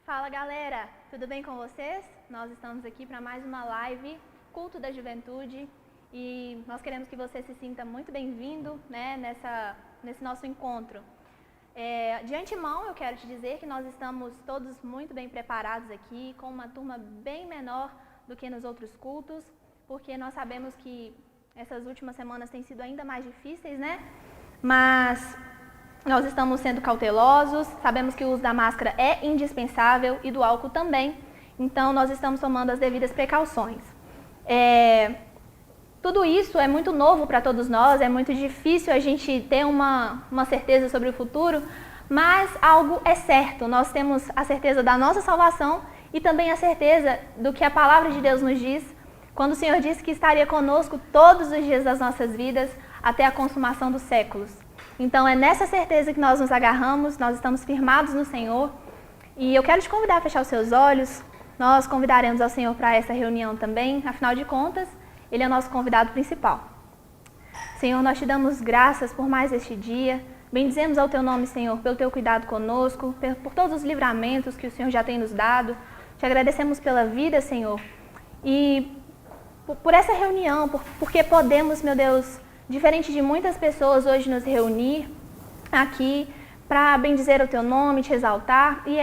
Fala galera, tudo bem com vocês? Nós estamos aqui para mais uma live, Culto da Juventude, e nós queremos que você se sinta muito bem-vindo, né, nesse nosso encontro. De antemão eu quero te dizer que nós estamos todos muito bem preparados aqui, com uma turma bem menor do que nos outros cultos, porque nós sabemos que essas últimas semanas têm sido ainda mais difíceis, né? Mas nós estamos sendo cautelosos, sabemos que o uso da máscara é indispensável e do álcool também, então nós estamos tomando as devidas precauções. Tudo isso é muito novo para todos nós, é muito difícil a gente ter uma certeza sobre o futuro, mas algo é certo, nós temos a certeza da nossa salvação e também a certeza do que a palavra de Deus nos diz, quando o Senhor disse que estaria conosco todos os dias das nossas vidas até a consumação dos séculos. Então é nessa certeza que nós nos agarramos, nós estamos firmados no Senhor. E eu quero te convidar a fechar os seus olhos. Nós convidaremos ao Senhor para essa reunião também, afinal de contas, Ele é o nosso convidado principal. Senhor, nós te damos graças por mais este dia. Bendizemos ao Teu nome, Senhor, pelo Teu cuidado conosco, por todos os livramentos que o Senhor já tem nos dado. Te agradecemos pela vida, Senhor. E por essa reunião, porque podemos, meu Deus, diferente de muitas pessoas hoje, nos reunir aqui para bendizer o Teu nome, te exaltar, e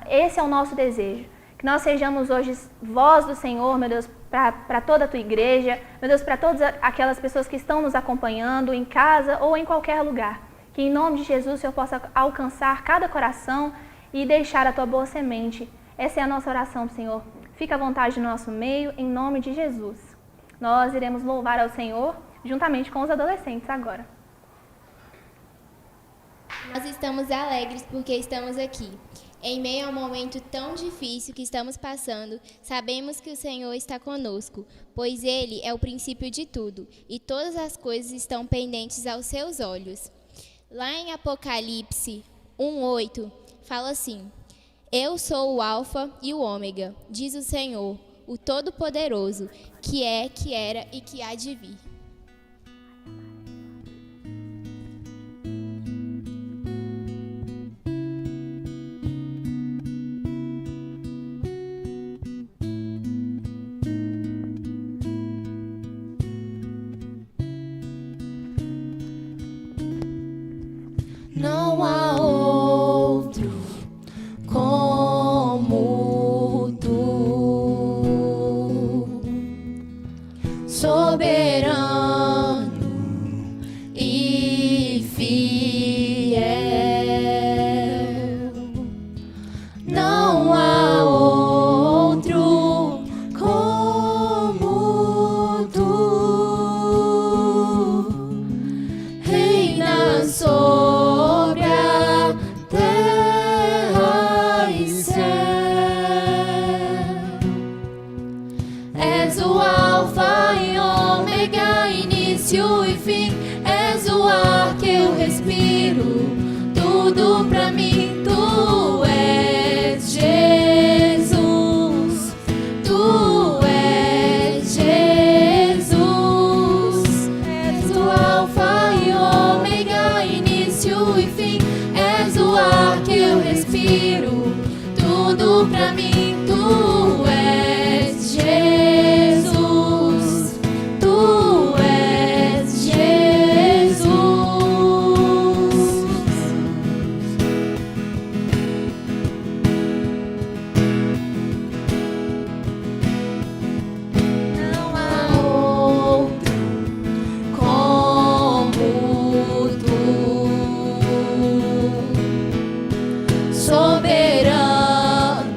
esse é o nosso desejo, que nós sejamos hoje voz do Senhor, meu Deus, para toda a Tua igreja, meu Deus, para todas aquelas pessoas que estão nos acompanhando em casa ou em qualquer lugar, que em nome de Jesus o Senhor possa alcançar cada coração e deixar a Tua boa semente. Essa é a nossa oração, Senhor. Fica à vontade no nosso meio, em nome de Jesus. Nós iremos louvar ao Senhor juntamente com os adolescentes agora. Nós estamos alegres porque estamos aqui. Em meio a um momento tão difícil que estamos passando, sabemos que o Senhor está conosco, pois Ele é o princípio de tudo, e todas as coisas estão pendentes aos seus olhos. Lá em Apocalipse 1:8, fala assim: Eu sou o Alfa e o Ômega, diz o Senhor, o Todo-Poderoso, que é, que era e que há de vir. Não há outro como tu, soberano e fiel. Não há outro como tu, reina sobre a terra e céu. És o Alfa e Ômega, início e fim. És o ar que eu respiro, tudo pra mim. Tu és Jesus, tu és Jesus. És o Alfa e Ômega, início e fim. És o ar que eu respiro, tudo pra mim. Tu és Jesus, tu és Jesus. Não há outro como tu, soberano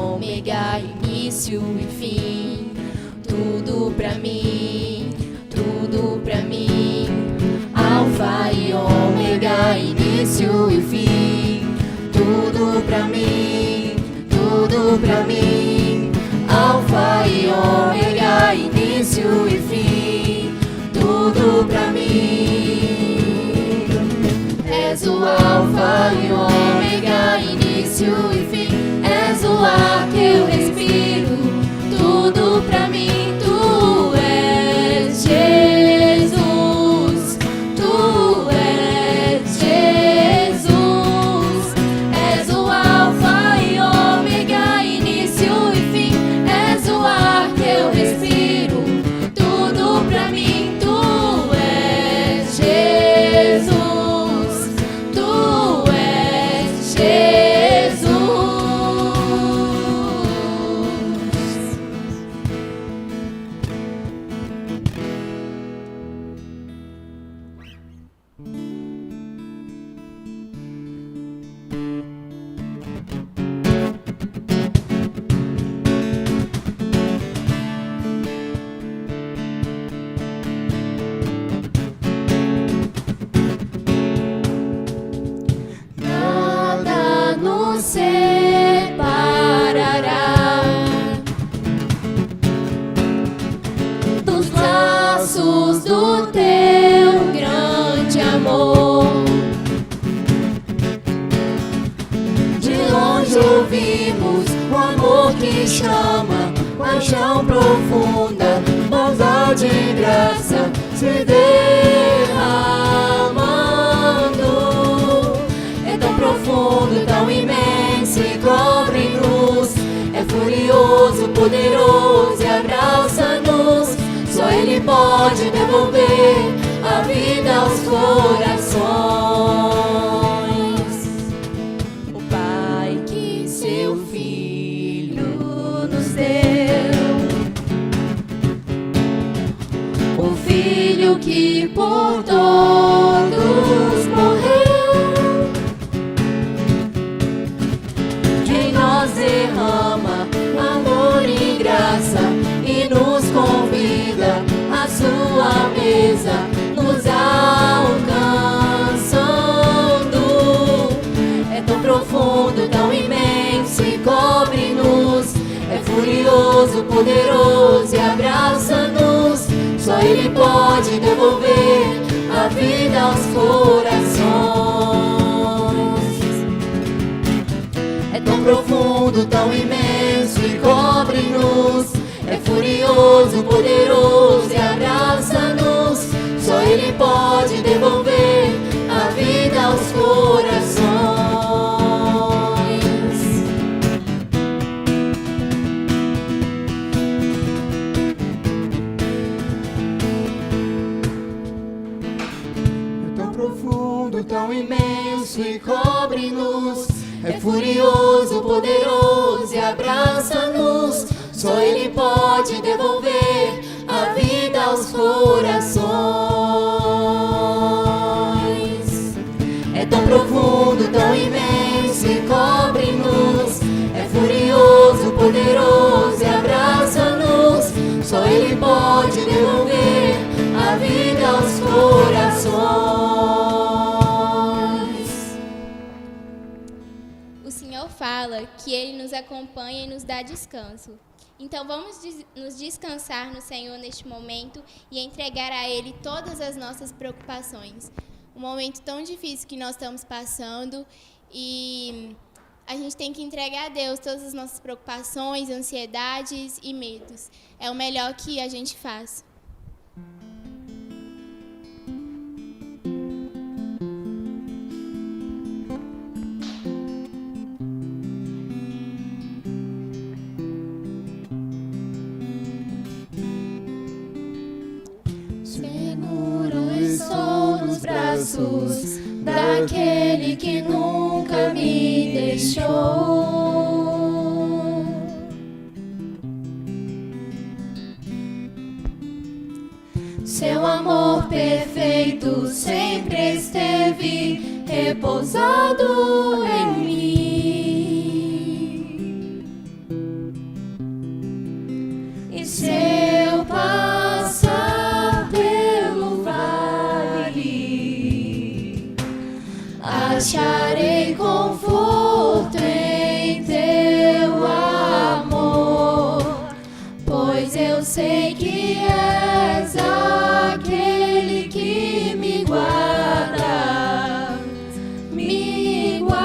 ômega, início e fim. Tudo pra mim, tudo pra mim. Alfa e ômega, início e fim. Tudo pra mim, tudo pra mim. Alfa e ômega, início e fim. Tudo pra mim. És o alfa e ômega, início e fim. És o ar que eu respiro. Tudo pra mim. Tu és Jesus. Tu és Jesus. És o alfa e ômega, início e fim. És o ar que eu respiro. Tudo pra mim. Tu és Jesus. Tu és Jesus. Nada nos separará dos laços do teu grande amor. De longe ouvimos o amor que chama, paixão profunda, bondade e graça se derramando. É tão profundo, tão imenso e cobre-nos. É furioso, poderoso e abraça-nos. Só Ele pode devolver a vida aos corações. O Pai que seu Filho nos deu, o Filho que por todos morreu, de nós derrama amor e graça e nos convida à sua mesa, nos alcançando. É tão profundo, tão imenso e cobre-nos. É furioso, poderoso e abraça-nos. Só Ele pode devolver a vida aos corações. É tão profundo, tão imenso e cobre-nos. É furioso, poderoso e abraça-nos. Só Ele pode devolver a vida aos corações. É tão profundo, tão imenso e cobre-nos. É furioso, poderoso e abraça-nos. Só Ele pode devolver a vida aos corações. É tão profundo, tão imenso e cobre-nos. É furioso, poderoso e abraça-nos. Só Ele pode devolver a vida aos corações. O Senhor fala que Ele nos acompanha e nos dá descanso. Então vamos nos descansar no Senhor neste momento e entregar a Ele todas as nossas preocupações. Um momento tão difícil que nós estamos passando e a gente tem que entregar a Deus todas as nossas preocupações, ansiedades e medos. É o melhor que a gente faz. Braços daquele que nunca me deixou. Seu amor perfeito sempre esteve repousado em mim. E se eu passar pelo vale, acharei conforto em teu amor, pois eu sei que és aquele que me guarda, me guarda.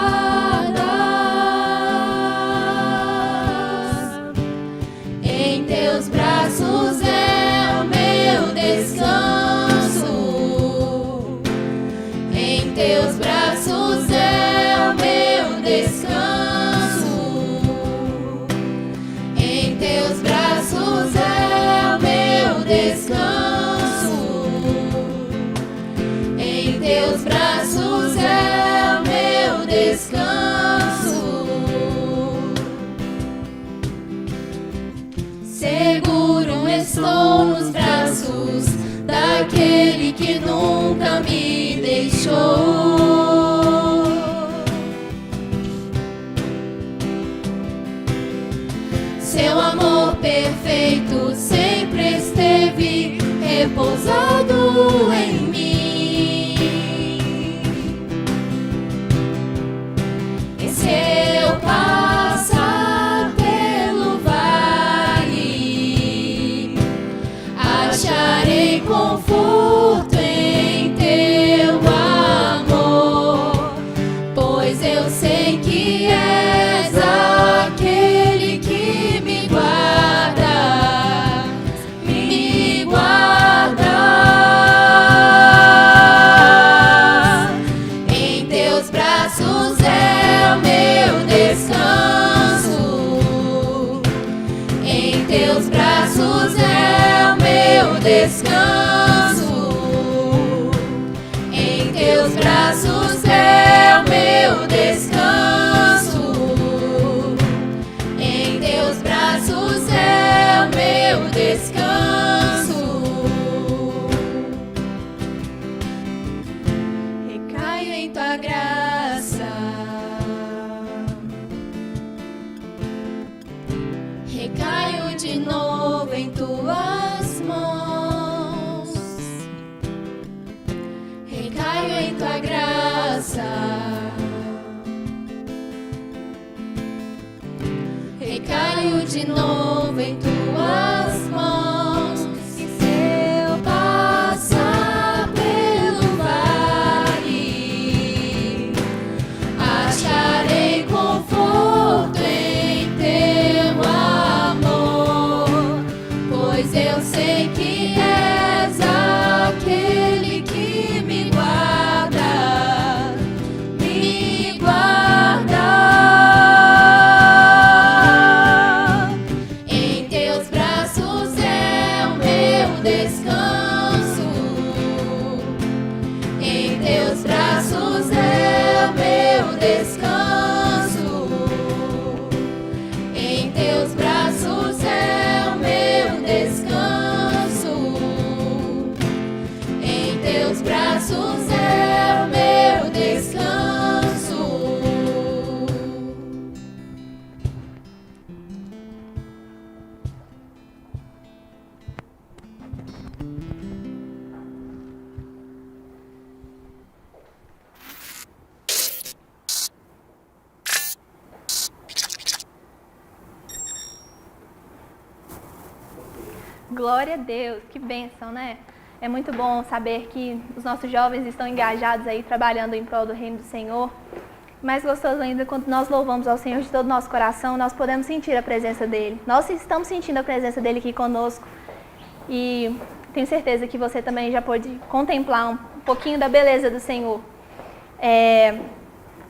Em teus braços é o meu descanso, em teus braços é o meu descanso, em teus braços é o meu descanso, em teus braços é o meu descanso. Seguro estou nos braços daquele que nunca me deixou. Seu amor perfeito sempre esteve repousado em mim. E se eu passar pelo vale, acharei conforto em teu amor, pois eu sei que és aquele que me guarda, me guarda. Em teus braços é o meu descanso, em teus braços é o meu descanso, em teus braços é o meu descanso, em teus braços é o meu descanso. Recaio em tua graça, recaio de novo em tuas mãos, recaio em tua graça, recaio de novo em tuas mãos. E se eu passar pelo vale, acharei conforto em teu amor, pois eu sei que és aquele que me guarda, me guarda. Em teus braços é o meu descanso, em teus braços é o meu descanso, em teus braços é o meu descanso, em teus braços é o meu descanso. Glória a Deus, que bênção, né? É muito bom saber que os nossos jovens estão engajados aí, trabalhando em prol do reino do Senhor. Mais gostoso ainda, quando nós louvamos ao Senhor de todo o nosso coração, nós podemos sentir a presença dEle. Nós estamos sentindo a presença dEle aqui conosco. E tenho certeza que você também já pôde contemplar um pouquinho da beleza do Senhor.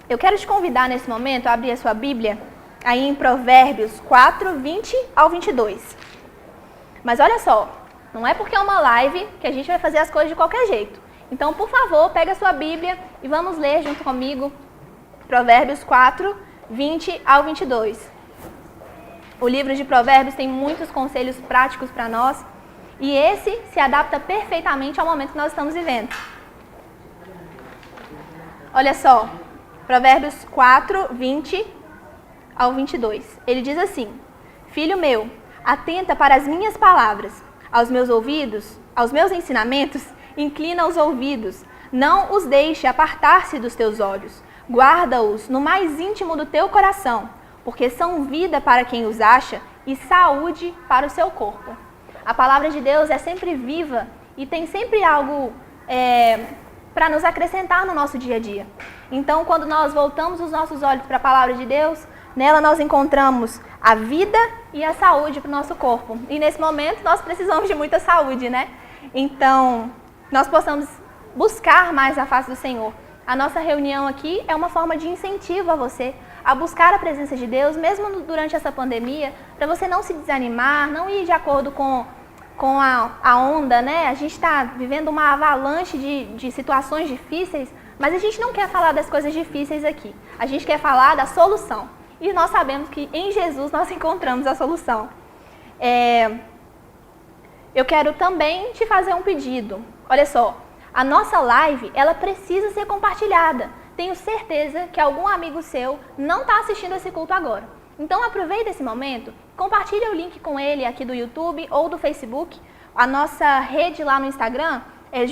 Eu quero te convidar nesse momento a abrir a sua Bíblia, aí em Provérbios 4, 20 ao 22. Mas olha só, não é porque é uma live que a gente vai fazer as coisas de qualquer jeito. Então, por favor, pega a sua Bíblia e vamos ler junto comigo Provérbios 4, 20 ao 22. O livro de Provérbios tem muitos conselhos práticos para nós e esse se adapta perfeitamente ao momento que nós estamos vivendo. Olha só, Provérbios 4, 20 ao 22. Ele diz assim: Filho meu, Atenta para as minhas palavras. Aos meus ouvidos, aos meus ensinamentos, inclina os ouvidos. Não os deixe apartar-se dos teus olhos. Guarda-os no mais íntimo do teu coração, porque são vida para quem os acha e saúde para o seu corpo. A palavra de Deus é sempre viva e tem sempre algo para nos acrescentar no nosso dia a dia. Então, quando nós voltamos os nossos olhos para a palavra de Deus, nela nós encontramos a vida e a saúde para o nosso corpo. E nesse momento nós precisamos de muita saúde, né? Então, nós possamos buscar mais a face do Senhor. A nossa reunião aqui é uma forma de incentivo a você a buscar a presença de Deus, mesmo durante essa pandemia, para você não se desanimar, não ir de acordo com a onda, né? A gente está vivendo uma avalanche de situações difíceis, mas a gente não quer falar das coisas difíceis aqui. A gente quer falar da solução. E nós sabemos que em Jesus nós encontramos a solução. Eu quero também te fazer um pedido. Olha só, a nossa live, ela precisa ser compartilhada. Tenho certeza que algum amigo seu não está assistindo esse culto agora. Então aproveita esse momento, compartilha o link com ele aqui do YouTube ou do Facebook. A nossa rede lá no Instagram é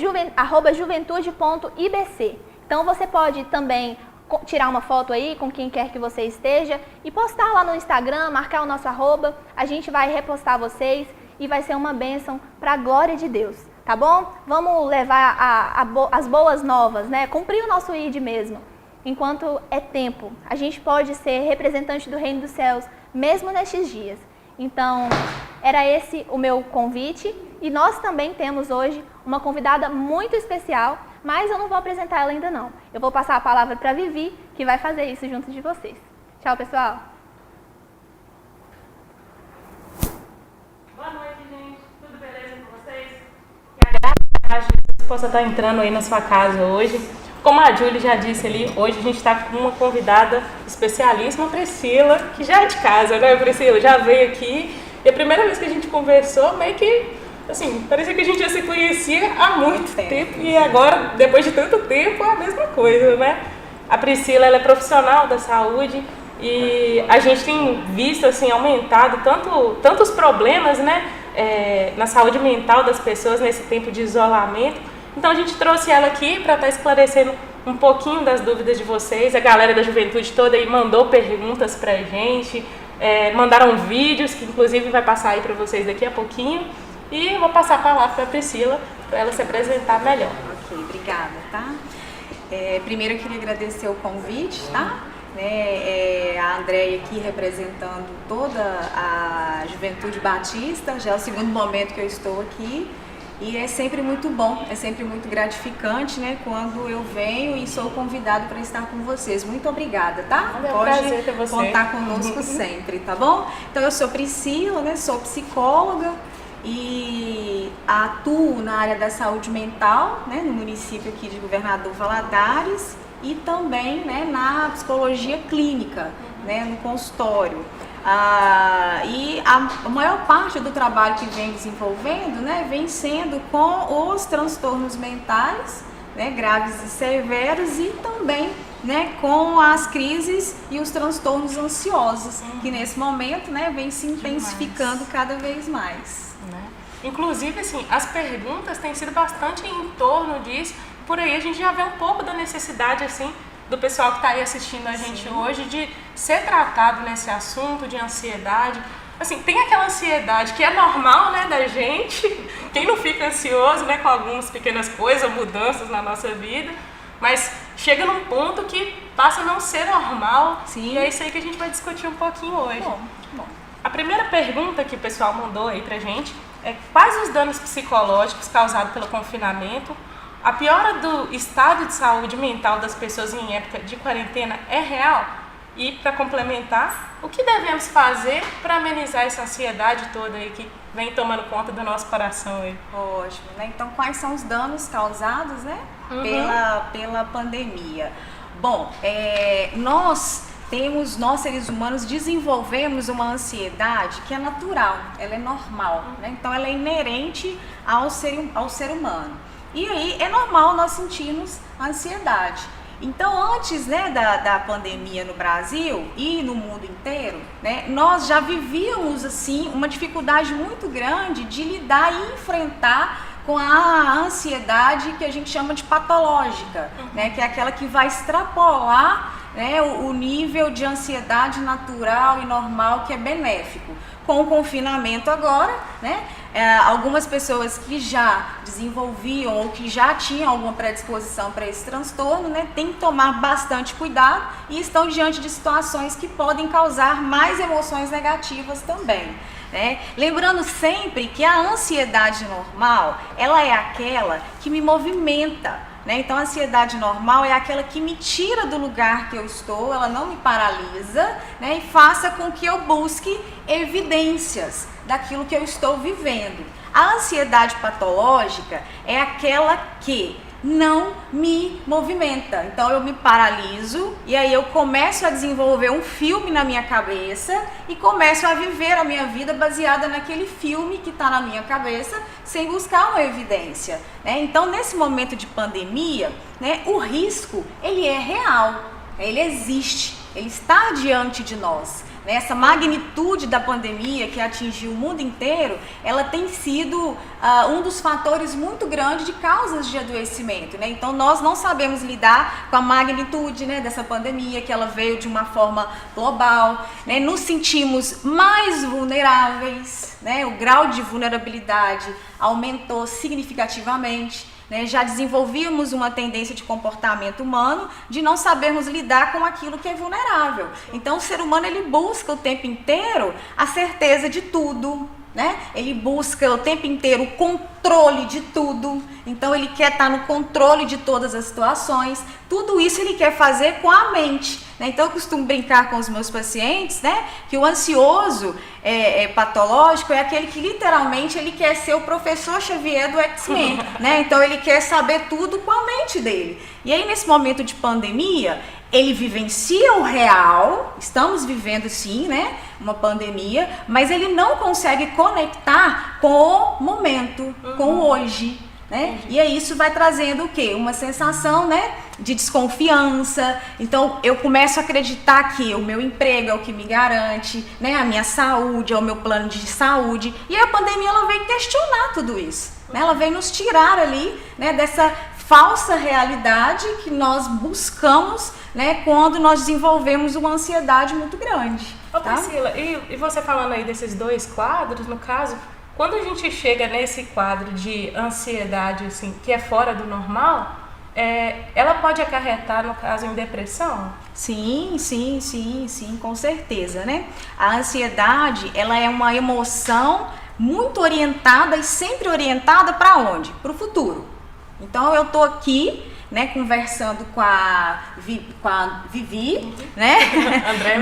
@juventude.ibc. Então você pode também tirar uma foto aí com quem quer que você esteja e postar lá no Instagram, marcar o nosso @, a gente vai repostar vocês e vai ser uma bênção para a glória de Deus, tá bom? Vamos levar as boas novas, né? Cumprir o nosso ID mesmo. Enquanto é tempo, a gente pode ser representante do reino dos céus, mesmo nestes dias. Então, era esse o meu convite e nós também temos hoje uma convidada muito especial, mas eu não vou apresentar ela ainda não. Eu vou passar a palavra para a Vivi, que vai fazer isso junto de vocês. Tchau, pessoal! Boa noite, gente. Tudo beleza com vocês? Que a graça de Jesus possa estar entrando aí na sua casa hoje. Como a Júlia já disse ali, hoje a gente está com uma convidada especialíssima, a Priscila, que já é de casa, né, Priscila? Já veio aqui. E a primeira vez que a gente conversou, meio que, assim, parecia que a gente já se conhecia há muito tempo. E agora, depois de tanto tempo, é a mesma coisa, né? A Priscila, ela é profissional da saúde e a gente tem visto, assim, aumentado tantos problemas, né, na saúde mental das pessoas nesse tempo de isolamento. Então a gente trouxe ela aqui para estar esclarecendo um pouquinho das dúvidas de vocês. A galera da juventude toda aí mandou perguntas para a gente, mandaram vídeos, que inclusive vai passar aí para vocês daqui a pouquinho. E eu vou passar a palavra para a Priscila, para ela se apresentar melhor. Ok, obrigada, tá? Primeiro eu queria agradecer o convite, tá? A Andréia aqui representando toda a Juventude Batista, já é o segundo momento que eu estou aqui. E é sempre muito bom, é sempre muito gratificante, né, quando eu venho e sou convidado para estar com vocês. Muito obrigada, tá? É um prazer ter Pode você. contar conosco sempre, tá bom? Então eu sou Priscila, né, sou psicóloga e atuo na área da saúde mental, né, no município aqui de Governador Valadares e também, né, na psicologia clínica, né, no consultório. E a maior parte do trabalho que vem desenvolvendo, né, vem sendo com os transtornos mentais, né, graves e severos e também, né, com as crises e os transtornos ansiosos, que nesse momento, né, vem se intensificando cada vez mais. Inclusive, assim, as perguntas têm sido bastante em torno disso. Por aí a gente já vê um pouco da necessidade, assim, do pessoal que está aí assistindo a gente hoje de ser tratado nesse assunto de ansiedade. Assim, tem aquela ansiedade que é normal, né, da gente. Quem não fica ansioso, né, com algumas pequenas coisas, mudanças na nossa vida, mas chega num ponto que passa a não ser normal. Sim. E é isso aí que a gente vai discutir um pouquinho hoje. Bom. A primeira pergunta que o pessoal mandou aí pra gente é: quais os danos psicológicos causados pelo confinamento? A piora do estado de saúde mental das pessoas em época de quarentena é real? E, para complementar, o que devemos fazer para amenizar essa ansiedade toda aí que vem tomando conta do nosso coração aí? Ótimo, né? Então, quais são os danos causados, né, pela pandemia? Bom, nós seres humanos desenvolvemos uma ansiedade que é natural, ela é normal, né? Então ela é inerente ao ser humano. E aí é normal nós sentirmos ansiedade. Então, antes, né, da pandemia no Brasil e no mundo inteiro, né, nós já vivíamos assim uma dificuldade muito grande de lidar e enfrentar com a ansiedade que a gente chama de patológica, né, que é aquela que vai extrapolar, né, o nível de ansiedade natural e normal que é benéfico. Com o confinamento agora, né, algumas pessoas que já desenvolviam ou que já tinham alguma predisposição para esse transtorno, né, têm que tomar bastante cuidado e estão diante de situações que podem causar mais emoções negativas também. Né? Lembrando sempre que a ansiedade normal, ela é aquela que me movimenta. Né? Então, a ansiedade normal é aquela que me tira do lugar que eu estou, ela não me paralisa, né? E faça com que eu busque evidências daquilo que eu estou vivendo. A ansiedade patológica é aquela que não me movimenta. Então eu me paraliso e aí eu começo a desenvolver um filme na minha cabeça e começo a viver a minha vida baseada naquele filme que está na minha cabeça, sem buscar uma evidência. Né? Então, nesse momento de pandemia, né, o risco, ele é real, ele existe, ele está diante de nós. Essa magnitude da pandemia que atingiu o mundo inteiro, ela tem sido um dos fatores muito grandes de causas de adoecimento. Né? Então, nós não sabemos lidar com a magnitude, né, dessa pandemia, que ela veio de uma forma global. Né? Nos sentimos mais vulneráveis, né? O grau de vulnerabilidade aumentou significativamente. Né, já desenvolvíamos uma tendência de comportamento humano de não sabermos lidar com aquilo que é vulnerável. Então o ser humano, ele busca o tempo inteiro a certeza de tudo, né? Ele busca o tempo inteiro o controle de tudo. Então ele quer estar no controle de todas as situações. Tudo isso ele quer fazer com a mente. Né? Então eu costumo brincar com os meus pacientes, né, que o ansioso patológico é aquele que literalmente ele quer ser o professor Xavier do X-Men. Né? Então ele quer saber tudo com a mente dele. E aí, nesse momento de pandemia, ele vivencia o real, estamos vivendo sim, né, uma pandemia, mas ele não consegue conectar com o momento, com o hoje. Né? E aí isso vai trazendo o quê? Uma sensação, né, de desconfiança. Então eu começo a acreditar que o meu emprego é o que me garante, né, a minha saúde é o meu plano de saúde. E a pandemia, ela veio questionar tudo isso, né? Ela veio nos tirar ali, né, dessa falsa realidade que nós buscamos, né, quando nós desenvolvemos uma ansiedade muito grande. Ô, Priscila, e você falando aí desses dois quadros, no caso, quando a gente chega nesse quadro de ansiedade, assim, que é fora do normal, ela pode acarretar, no caso, em depressão? Sim, com certeza, né? A ansiedade, ela é uma emoção muito orientada e sempre orientada para onde? Para o futuro. Então, eu tô aqui, né, conversando com a Vivi, né?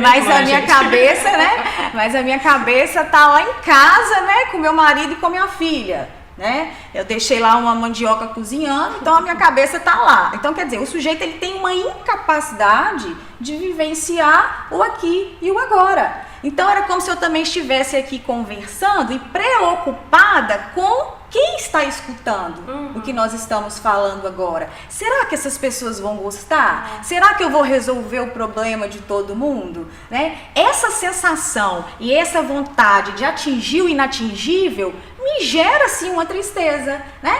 Mas a minha cabeça, né? Mas a minha cabeça tá lá em casa, né, com meu marido e com minha filha, né? Eu deixei lá uma mandioca cozinhando, então a minha cabeça tá lá. Então, quer dizer, o sujeito, ele tem uma incapacidade de vivenciar o aqui e o agora. Então era como se eu também estivesse aqui conversando e preocupada com quem está escutando o que nós estamos falando agora. Será que essas pessoas vão gostar? Será que eu vou resolver o problema de todo mundo? Né? Essa sensação e essa vontade de atingir o inatingível me gera, sim, uma tristeza, né?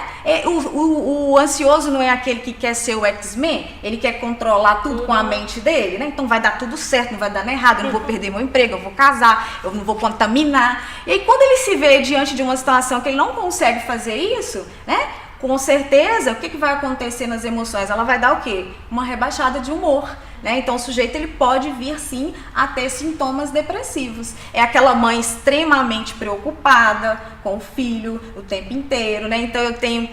O ansioso não é aquele que quer ser o X-Men, ele quer controlar tudo com a mente dele, né? Então vai dar tudo certo, não vai dar nada errado, eu não vou perder meu emprego, eu vou casar, eu não vou contaminar. E aí, quando ele se vê diante de uma situação que ele não consegue fazer isso, né? Com certeza, o que vai acontecer nas emoções? Ela vai dar o quê? Uma rebaixada de humor. Né? Então o sujeito, ele pode vir sim a ter sintomas depressivos. É aquela mãe extremamente preocupada com o filho o tempo inteiro, né? Então eu tenho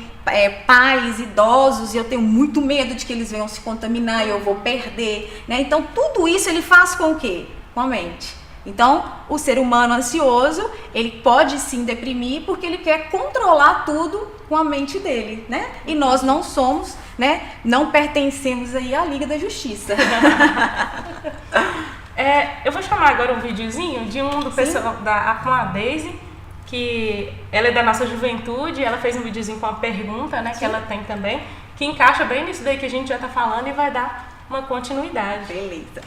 pais idosos e eu tenho muito medo de que eles venham se contaminar e eu vou perder, né? Então tudo isso ele faz com o quê? Com a mente. Então, o ser humano ansioso, ele pode sim deprimir porque ele quer controlar tudo com a mente dele, né? E nós não somos, né? Não pertencemos aí à Liga da Justiça. Eu vou chamar agora um videozinho de um do pessoal com a Daisy, que ela é da nossa juventude, ela fez um videozinho com uma pergunta, né? Que ela tem também, que encaixa bem nisso daí que a gente já tá falando e vai dar uma continuidade. Beleza.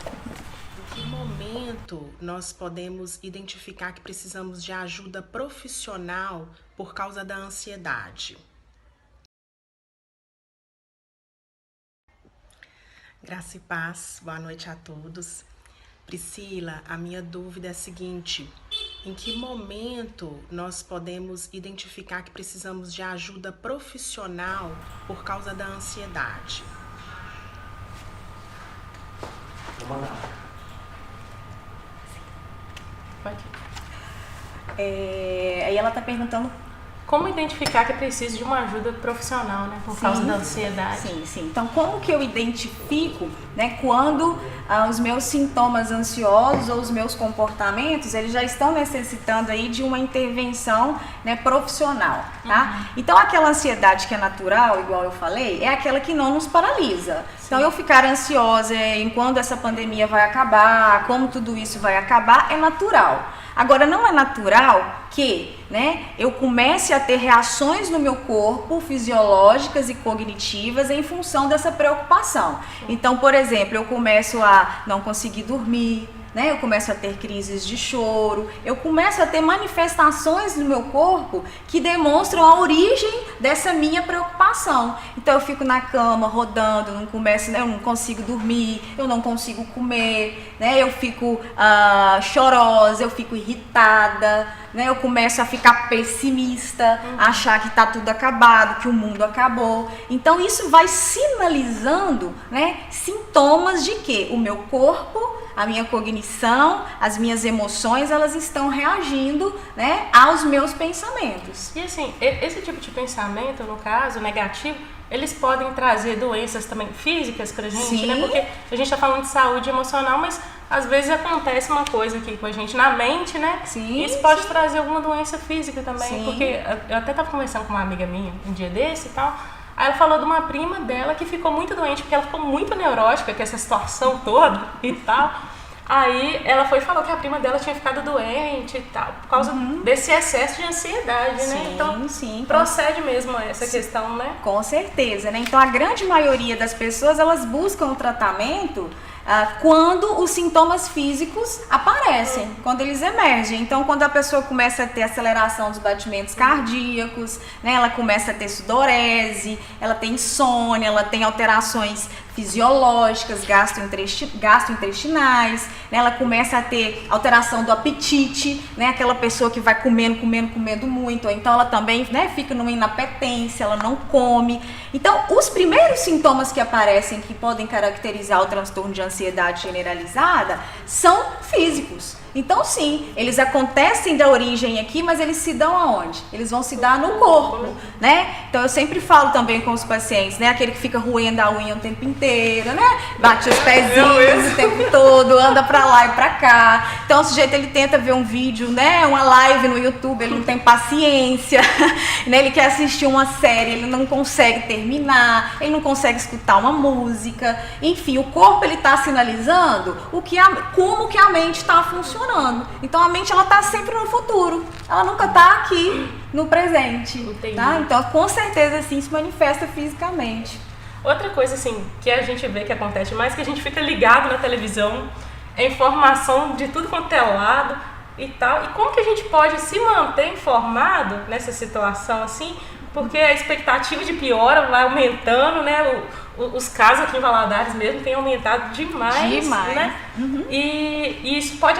Em que momento nós podemos identificar que precisamos de ajuda profissional por causa da ansiedade? Graça e paz, boa noite a todos. Priscila, a minha dúvida é a seguinte: em que momento nós podemos identificar que precisamos de ajuda profissional por causa da ansiedade? Pode. Aí ela está perguntando. Como identificar que preciso de uma ajuda profissional, né, por causa da ansiedade? Sim. Então, como que eu identifico, né, quando os meus sintomas ansiosos ou os meus comportamentos, eles já estão necessitando aí de uma intervenção, né, profissional, tá? Então, aquela ansiedade que é natural, igual eu falei, é aquela que não nos paralisa. Sim. Então, eu ficar ansiosa em quando essa pandemia vai acabar, como tudo isso vai acabar, é natural. Agora, não é natural que, né, eu comece a ter reações no meu corpo, fisiológicas e cognitivas, em função dessa preocupação. Então, por exemplo, eu começo a não conseguir dormir, né, eu começo a ter crises de choro, eu começo a ter manifestações no meu corpo que demonstram a origem dessa minha preocupação. Então eu fico na cama rodando, eu não consigo dormir, eu não consigo comer, né, eu fico chorosa, eu fico irritada, né, eu começo a ficar pessimista, a achar que está tudo acabado, que o mundo acabou. Então isso vai sinalizando, né, sintomas de que o meu corpo, a minha cognição, as minhas emoções, elas estão reagindo, né, aos meus pensamentos. E assim, esse tipo de pensamento, no caso, negativo, eles podem trazer doenças também físicas pra gente, Sim. né? Porque a gente tá falando de saúde emocional, mas às vezes acontece uma coisa aqui com a gente na mente, né? Sim, Isso pode trazer alguma doença física também. Sim. Porque eu até tava conversando com uma amiga minha um dia desse e tal. Aí ela falou de uma prima dela que ficou muito doente, porque ela ficou muito neurótica com essa situação toda e tal. Aí ela foi e falou que a prima dela tinha ficado doente e tal, por causa desse excesso de ansiedade, né? Sim, Então, sim. procede mesmo essa questão, né? Com certeza, né? Então a grande maioria das pessoas, elas buscam o tratamento quando os sintomas físicos aparecem, quando eles emergem. Então, quando a pessoa começa a ter aceleração dos batimentos cardíacos, né, ela começa a ter sudorese, ela tem insônia, ela tem alterações fisiológicas, gastrointestinais, né, ela começa a ter alteração do apetite, né, aquela pessoa que vai comendo muito, ou então ela também, né, fica numa inapetência, ela não come. Então, os primeiros sintomas que aparecem, que podem caracterizar o transtorno de ansiedade generalizada, são físicos. Então, sim, eles acontecem da origem aqui, mas eles se dão aonde? Eles vão se dar no corpo, né? Então, eu sempre falo também com os pacientes, né? Aquele que fica roendo a unha o tempo inteiro, né? Bate os pezinhos o tempo todo, anda pra lá e pra cá. Então, o sujeito, ele tenta ver um vídeo, né? Uma live no YouTube, ele não tem paciência, né? Ele quer assistir uma série, ele não consegue terminar, ele não consegue escutar uma música. Enfim, o corpo, ele tá sinalizando como que a mente tá funcionando. Então a mente, ela tá sempre no futuro, ela nunca tá aqui no presente. Tá? Então com certeza assim se manifesta fisicamente. Outra coisa assim que a gente vê que acontece mais, que a gente fica ligado na televisão, é informação de tudo quanto é lado e tal. E como que a gente pode se manter informado nessa situação assim? Porque a expectativa de piora vai aumentando, né? Os casos aqui em Valadares mesmo têm aumentado demais. Né? E isso pode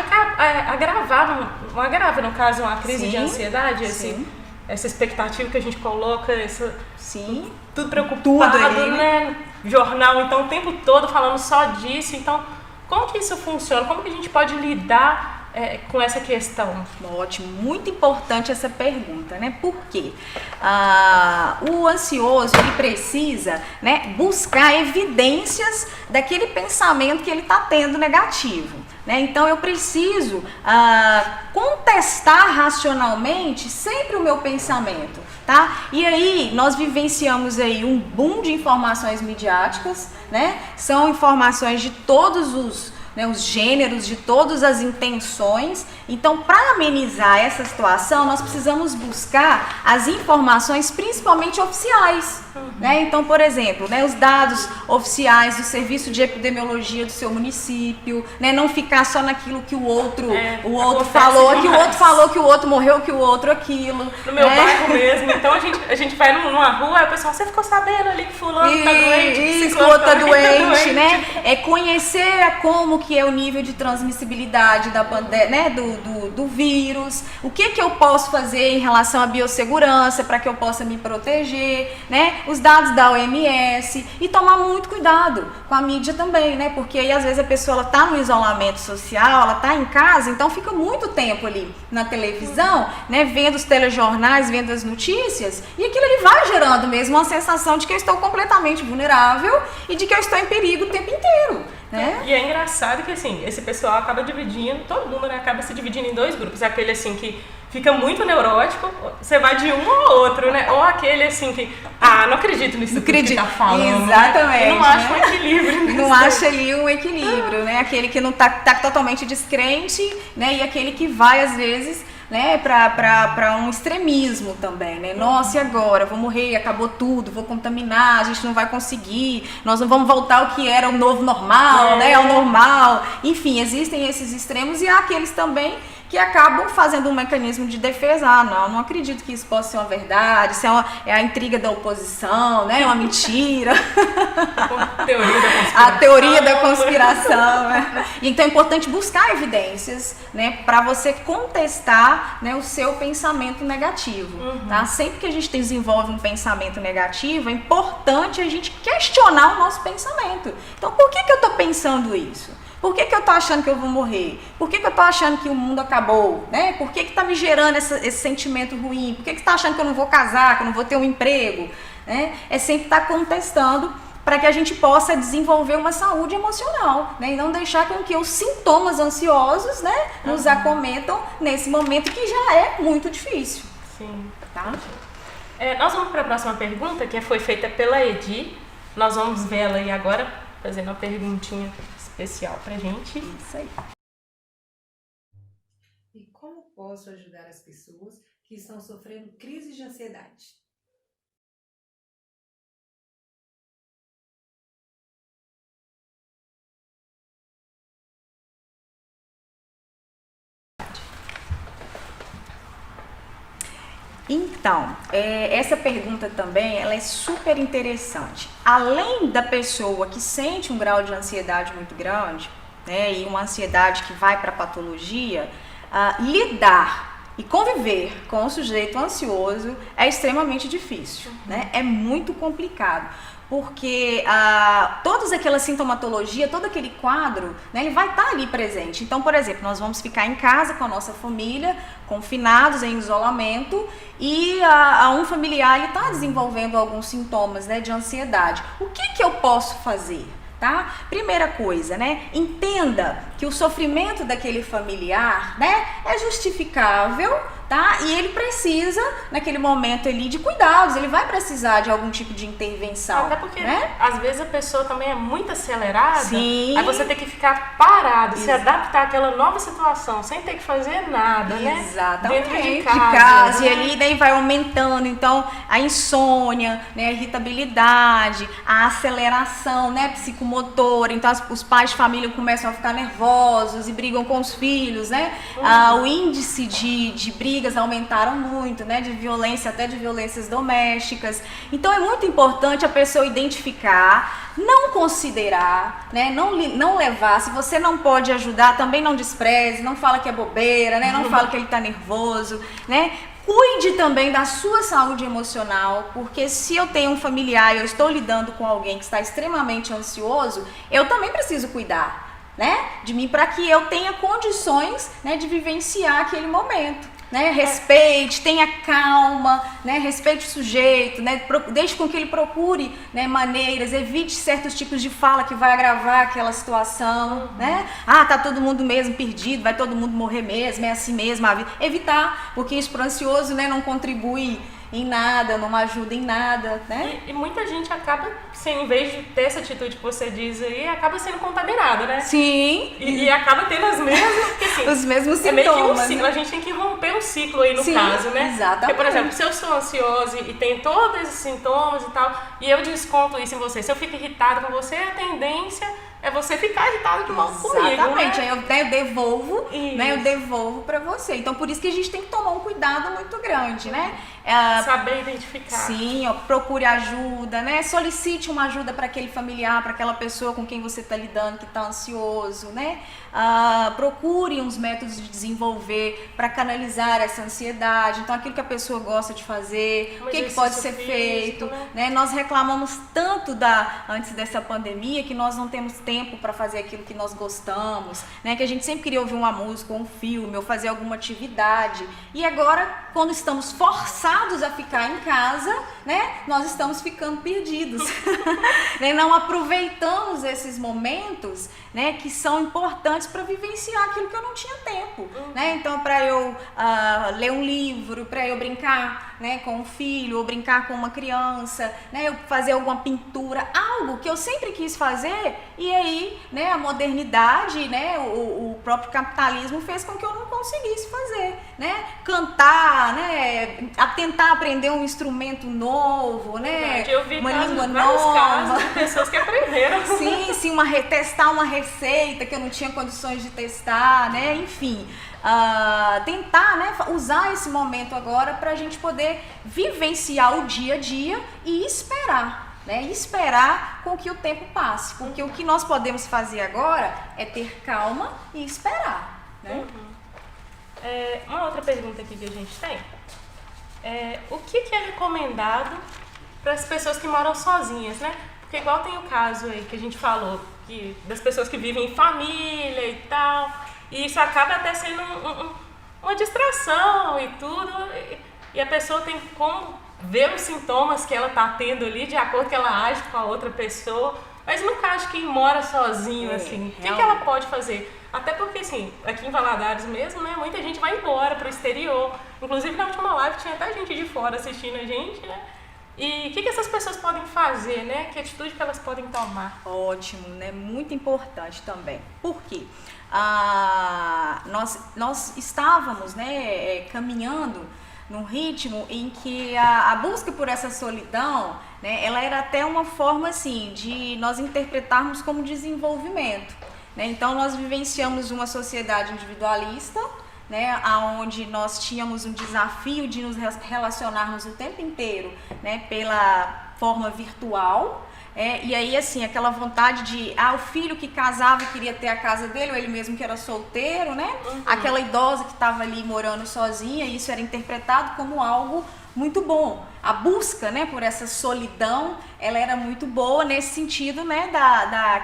agravar, no caso, uma crise de ansiedade, essa expectativa que a gente coloca, tudo preocupado, né? Jornal, então, o tempo todo falando só disso. Então, como que isso funciona? Como que a gente pode lidar com essa questão? Ótimo, muito importante essa pergunta, né? Por quê? O ansioso, ele precisa, né, buscar evidências daquele pensamento que ele está tendo negativo, né? Então eu preciso contestar racionalmente sempre o meu pensamento, tá? E aí nós vivenciamos aí um boom de informações midiáticas, né? São informações de todos né, os gêneros de todas as intenções. Então, para amenizar essa situação, nós precisamos buscar as informações, principalmente oficiais. Né? Então, por exemplo, né, os dados oficiais do Serviço de Epidemiologia do seu município, né, não ficar só naquilo que o outro falou, que o outro falou, que o outro morreu, que o outro aquilo. No meu né? bairro mesmo. Então a gente vai numa rua, e o pessoal, você ficou sabendo ali que fulano tá doente, que Isso, o outro tá doente, né? É conhecer como que é o nível de transmissibilidade né, do vírus, o que eu posso fazer em relação à biossegurança para que eu possa me proteger, né? Os dados da OMS e tomar muito cuidado com a mídia também, né? Porque aí às vezes a pessoa ela tá no isolamento social, ela tá em casa, então fica muito tempo ali na televisão, né? Vendo os telejornais, vendo as notícias, e aquilo ele vai gerando mesmo uma sensação de que eu estou completamente vulnerável e de que eu estou em perigo o tempo inteiro. Né? E é engraçado que assim, esse pessoal acaba dividindo, todo mundo, né, acaba se dividindo em dois grupos. Aquele assim que fica muito neurótico, você vai de um ou outro, né? Ou aquele assim que, não acredito nisso que tá falando. Exatamente. Não acha um equilíbrio. Não acha ali um equilíbrio, né? Aquele que não tá totalmente descrente, né? E aquele que vai às vezes, né, para um extremismo também, né? Nossa, e agora? Vou morrer, acabou tudo, vou contaminar, a gente não vai conseguir, nós não vamos voltar ao que era o novo normal, né? Ao normal. Enfim, existem esses extremos e há aqueles também que acabam fazendo um mecanismo de defesa. Não acredito que isso possa ser uma verdade, isso é a intriga da oposição, né? É uma mentira. A teoria da conspiração. Né? Então é importante buscar evidências, né, para você contestar, né, o seu pensamento negativo. Tá? Sempre que a gente desenvolve um pensamento negativo, é importante a gente questionar o nosso pensamento. Então, por que eu estou pensando isso? Por que eu tô achando que eu vou morrer? Por que eu tô achando que o mundo acabou? Né? Por que tá me gerando esse sentimento ruim? Por que você tá achando que eu não vou casar, que eu não vou ter um emprego? Né? É sempre estar contestando para que a gente possa desenvolver uma saúde emocional, né? E não deixar com que os sintomas ansiosos, né, nos acometam nesse momento que já é muito difícil. Sim. Tá? Nós vamos para a próxima pergunta, que foi feita pela Edi. Nós vamos ver ela aí agora, fazendo uma perguntinha especial pra gente. Isso aí. E como posso ajudar as pessoas que estão sofrendo crises de ansiedade? Então, essa pergunta também ela é super interessante. Além da pessoa que sente um grau de ansiedade muito grande, né, e uma ansiedade que vai para a patologia, lidar e conviver com o sujeito ansioso é extremamente difícil, né? É muito complicado. Porque toda aquela sintomatologia, todo aquele quadro, né, ele vai estar ali presente. Então, por exemplo, nós vamos ficar em casa com a nossa família, confinados em isolamento, e um familiar está desenvolvendo alguns sintomas, né, de ansiedade. O que eu posso fazer? Tá? Primeira coisa, né? Entenda que o sofrimento daquele familiar, né, é justificável, tá? E ele precisa, naquele momento ali, de cuidados, ele vai precisar de algum tipo de intervenção. Até porque, né? Às vezes, a pessoa também é muito acelerada. Sim. Aí você tem que ficar parado, se adaptar àquela nova situação, sem ter que fazer nada, né? Exatamente. Dentro de casa, né? E ali daí vai aumentando, então, a insônia, né, a irritabilidade, a aceleração, né, psicomotora. Então, os pais de família começam a ficar nervosos e brigam com os filhos, né? O índice de brigas aumentaram muito, né, de violência, até de violências domésticas. Então é muito importante a pessoa identificar, não considerar, né, não levar. Se você não pode ajudar, também não despreze, não fala que é bobeira, né, não fala que ele está nervoso, né. Cuide também da sua saúde emocional, porque se eu tenho um familiar e eu estou lidando com alguém que está extremamente ansioso, eu também preciso cuidar, né, de mim, para que eu tenha condições, né, de vivenciar aquele momento. Né? Respeite, tenha calma, né? Respeite o sujeito, né? Deixe com que ele procure, né, maneiras, evite certos tipos de fala que vai agravar aquela situação, né? Tá todo mundo mesmo perdido, vai todo mundo morrer mesmo, é assim mesmo a vida. Evitar, porque isso para o ansioso, né, não contribui em nada, não ajuda em nada, né? E muita gente acaba, assim, em vez de ter essa atitude que você diz aí, acaba sendo contaminada, né? Sim. E acaba tendo as mesmas, porque, assim, os mesmos sintomas. É meio que um ciclo, né? A gente tem que romper o ciclo aí no Sim, caso, né? Exatamente. Porque, por exemplo, se eu sou ansiosa e tenho todos esses sintomas e tal, e eu desconto isso em você, se eu fico irritada com você, a tendência é você ficar irritado de novo comigo. Exatamente, né? Aí eu devolvo, né? Eu devolvo pra você. Então, por isso que a gente tem que tomar um cuidado muito grande, né? Saber identificar. Sim, procure ajuda, né? Solicite uma ajuda para aquele familiar, para aquela pessoa com quem você está lidando, que está ansioso, né? Procure uns métodos de desenvolver para canalizar essa ansiedade. Então, aquilo que a pessoa gosta de fazer, o que pode ser feito, né? Nós reclamamos tanto antes dessa pandemia que nós não temos tempo para fazer aquilo que nós gostamos, né? Que a gente sempre queria ouvir uma música, um filme, ou fazer alguma atividade. E agora, quando estamos forçados a ficar em casa, né, nós estamos ficando perdidos. Né? Não aproveitamos esses momentos, né, que são importantes para vivenciar aquilo que eu não tinha tempo. Né? Então, para eu ler um livro, para eu brincar, né, com um filho, ou brincar com uma criança, né, eu fazer alguma pintura, algo que eu sempre quis fazer, e aí, né, a modernidade, né, o próprio capitalismo fez com que eu não conseguisse fazer, né, cantar, né, tentar aprender um instrumento novo, né, eu vi uma casos, língua vários nova, casos de pessoas que aprenderam. sim, testar uma receita que eu não tinha condições de testar, né, enfim. Tentar, né, usar esse momento agora para a gente poder vivenciar o dia a dia e esperar, né, esperar com que o tempo passe, porque o que nós podemos fazer agora é ter calma e esperar, né? Uma outra pergunta aqui que a gente tem o que é recomendado para as pessoas que moram sozinhas, né? Porque igual tem o caso aí que a gente falou, das pessoas que vivem em família e tal, e isso acaba até sendo uma distração e tudo, e a pessoa tem como ver os sintomas que ela está tendo ali de acordo que ela age com a outra pessoa. Mas no caso de quem mora sozinho, assim, o que ela pode fazer? Até porque, assim, aqui em Valadares mesmo, né, muita gente vai embora para o exterior. Inclusive, na última live tinha até gente de fora assistindo a gente, né? E o que essas pessoas podem fazer, né? Que atitude que elas podem tomar? Ótimo, né? Muito importante também. Por quê? Nós estávamos, né, caminhando num ritmo em que a busca por essa solidão, né, ela era até uma forma assim de nós interpretarmos como desenvolvimento, né? Então nós vivenciamos uma sociedade individualista, né, onde nós tínhamos um desafio de nos relacionarmos o tempo inteiro, né, pela forma virtual. E aí, assim, aquela vontade de, o filho que casava queria ter a casa dele, ou ele mesmo que era solteiro, né? Aquela idosa que estava ali morando sozinha, e isso era interpretado como algo muito bom. A busca, né, por essa solidão, ela era muito boa nesse sentido, né,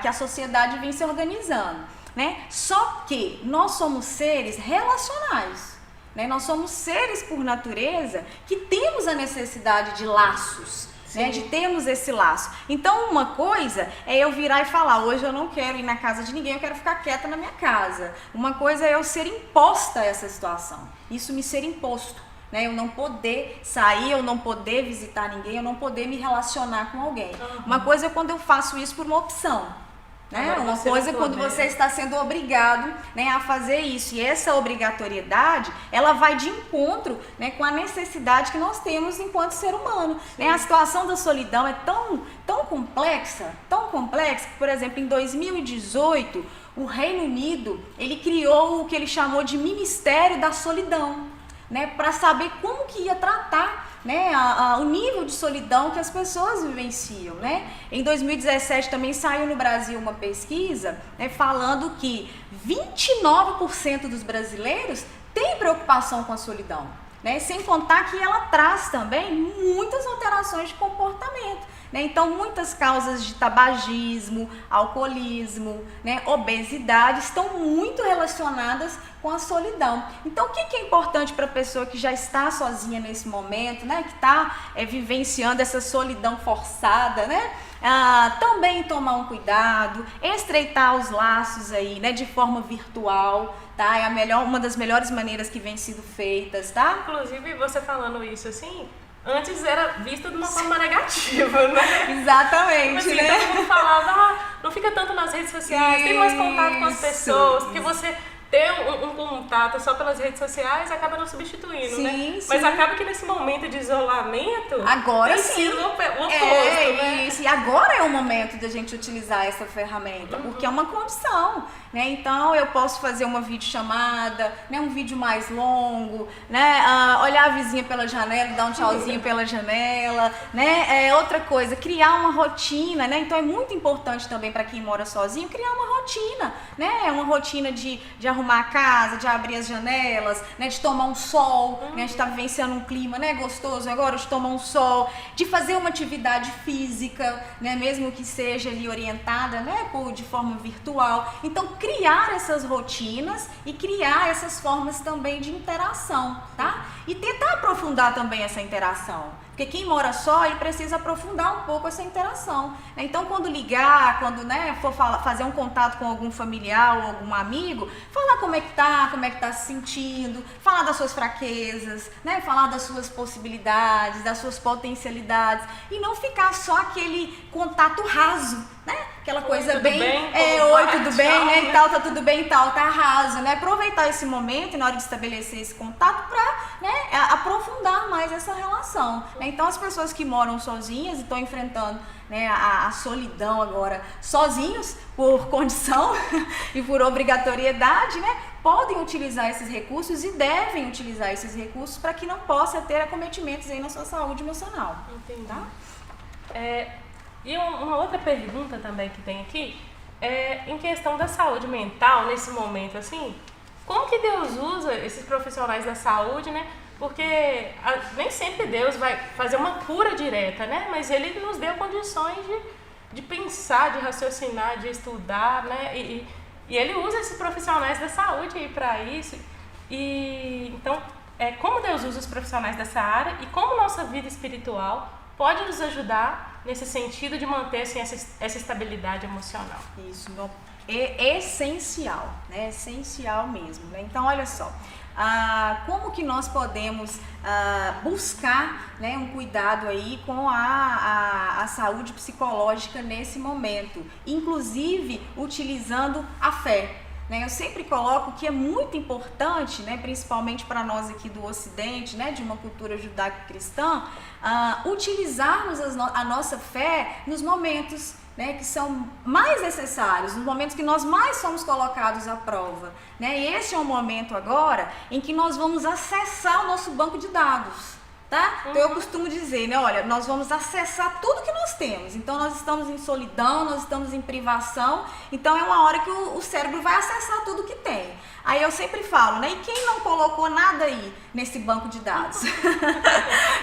que a sociedade vem se organizando, né? Só que nós somos seres relacionais, né? Nós somos seres por natureza que temos a necessidade de laços, né, de termos esse laço. Então, uma coisa é eu virar e falar, hoje eu não quero ir na casa de ninguém, eu quero ficar quieta na minha casa. Uma coisa é eu ser imposta a essa situação, isso me ser imposto, né, eu não poder sair, eu não poder visitar ninguém, eu não poder me relacionar com alguém. Uma coisa é quando eu faço isso por uma opção, né? Uma coisa é quando você está sendo obrigado, né, a fazer isso, e essa obrigatoriedade ela vai de encontro, né, com a necessidade que nós temos enquanto ser humano, né? A situação da solidão é tão complexa, que, por exemplo, em 2018 o Reino Unido ele criou o que ele chamou de Ministério da Solidão, né, para saber como que ia tratar, né, o nível de solidão que as pessoas vivenciam, né? Em 2017 também saiu no Brasil uma pesquisa, né, falando que 29% dos brasileiros têm preocupação com a solidão, né? Sem contar que ela traz também muitas alterações de comportamento, né? Então, muitas causas de tabagismo, alcoolismo, né, obesidade estão muito relacionadas com a solidão. Então, o que é importante para a pessoa que já está sozinha nesse momento, né, que está vivenciando essa solidão forçada, né? Também tomar um cuidado, estreitar os laços aí, né, de forma virtual, tá? É uma das melhores maneiras que vem sido feitas, tá? Inclusive, você falando isso assim, antes era vista de uma forma negativa, né? Exatamente, Assim, né? todo mundo falava, não fica tanto nas redes sociais, tem mais contato com as pessoas, porque você ter um contato só pelas redes sociais acaba não substituindo, né? Mas acaba que nesse momento de isolamento, agora tem sim, sido o oposto, né? Isso. E agora é o momento da gente utilizar essa ferramenta, porque é uma condição, né? Então eu posso fazer uma videochamada, né? Um vídeo mais longo, né? Olhar a vizinha pela janela, dar um tchauzinho pela janela, né? Outra coisa, criar uma rotina, né? Então é muito importante também para quem mora sozinho criar uma rotina, né? Uma rotina de arrumar a casa, de abrir as janelas, né? De tomar um sol, né? De estar vivenciando um clima, né? Gostoso agora, de tomar um sol, de fazer uma atividade física, né? Mesmo que seja ali orientada, né? De forma virtual. Então criar essas rotinas e criar essas formas também de interação, tá? E tentar aprofundar também essa interação. Porque quem mora só, ele precisa aprofundar um pouco essa interação. Então, quando ligar, quando, né, for fazer um contato com algum familiar ou algum amigo, falar como é que tá se sentindo, falar das suas fraquezas, né, falar das suas possibilidades, das suas potencialidades, e não ficar só aquele contato raso, né? Aquela coisa tudo bem, oi, tudo bem, né, e tal, tá tudo bem e tal, tá raso, né? Aproveitar esse momento, na hora de estabelecer esse contato, para, né, aprofundar mais essa relação. Então, as pessoas que moram sozinhas e estão enfrentando, né, a solidão agora, sozinhos, por condição e por obrigatoriedade, né, podem utilizar esses recursos e devem utilizar esses recursos para que não possa ter acometimentos aí na sua saúde emocional. Entendi. Tá? E uma outra pergunta também que tem aqui é em questão da saúde mental nesse momento, assim, como que Deus usa esses profissionais da saúde, né? Porque nem sempre Deus vai fazer uma cura direta, né? Mas Ele nos deu condições de pensar, de raciocinar, de estudar, né? E Ele usa esses profissionais da saúde aí para isso. E então, como Deus usa os profissionais dessa área e como nossa vida espiritual pode nos ajudar nesse sentido de manter assim, essa estabilidade emocional. Isso, é essencial, né? Essencial mesmo, né? Então, olha só, como que nós podemos buscar, né, um cuidado aí com a saúde psicológica nesse momento, inclusive utilizando a fé. Eu sempre coloco que é muito importante, né, principalmente para nós aqui do Ocidente, né, de uma cultura judaico-cristã, utilizarmos a nossa fé nos momentos, né, que são mais necessários, nos momentos que nós mais somos colocados à prova. Né? E esse é um momento agora em que nós vamos acessar o nosso banco de dados. Tá? Então eu costumo dizer, né, olha, nós vamos acessar tudo que nós temos. Então nós estamos em solidão, nós estamos em privação, então é uma hora que o cérebro vai acessar tudo que tem. Aí eu sempre falo, né, e quem não colocou nada aí nesse banco de dados?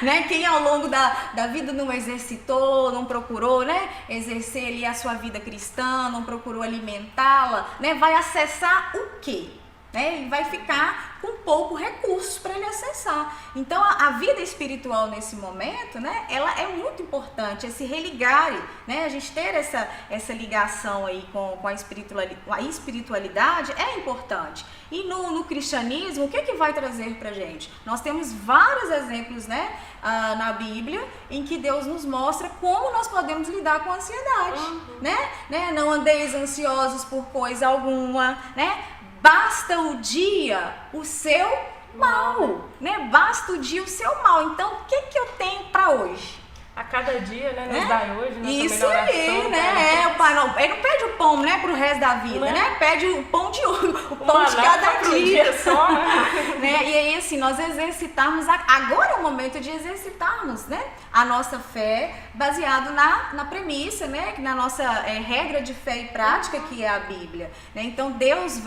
Né? Quem ao longo da vida não exercitou, não procurou, né, exercer ali a sua vida cristã, não procurou alimentá-la, né, vai acessar o quê? Né? E vai ficar com pouco recurso para ele acessar. Então a vida espiritual nesse momento, né, ela é muito importante, esse religar, né, a gente ter essa ligação aí com a espiritualidade é importante. E no cristianismo, o que vai trazer pra gente? Nós temos vários exemplos, né, na Bíblia, em que Deus nos mostra como nós podemos lidar com a ansiedade, né? Não andeis ansiosos por coisa alguma, né? Basta o dia o seu mal, né? Basta o dia o seu mal. Então, o que eu tenho para hoje? A cada dia, né? Nos dá hoje, nossa isso melhoração. Aí, né? Ele não pede o pão, né, pro resto da vida, né? Pede o pão de hoje, o pão de cada dia. Só, né? E aí, assim, nós exercitarmos, agora é o momento de exercitarmos, né, a nossa fé baseado na premissa, né, na nossa regra de fé e prática, que é a Bíblia. Né? Então, Deus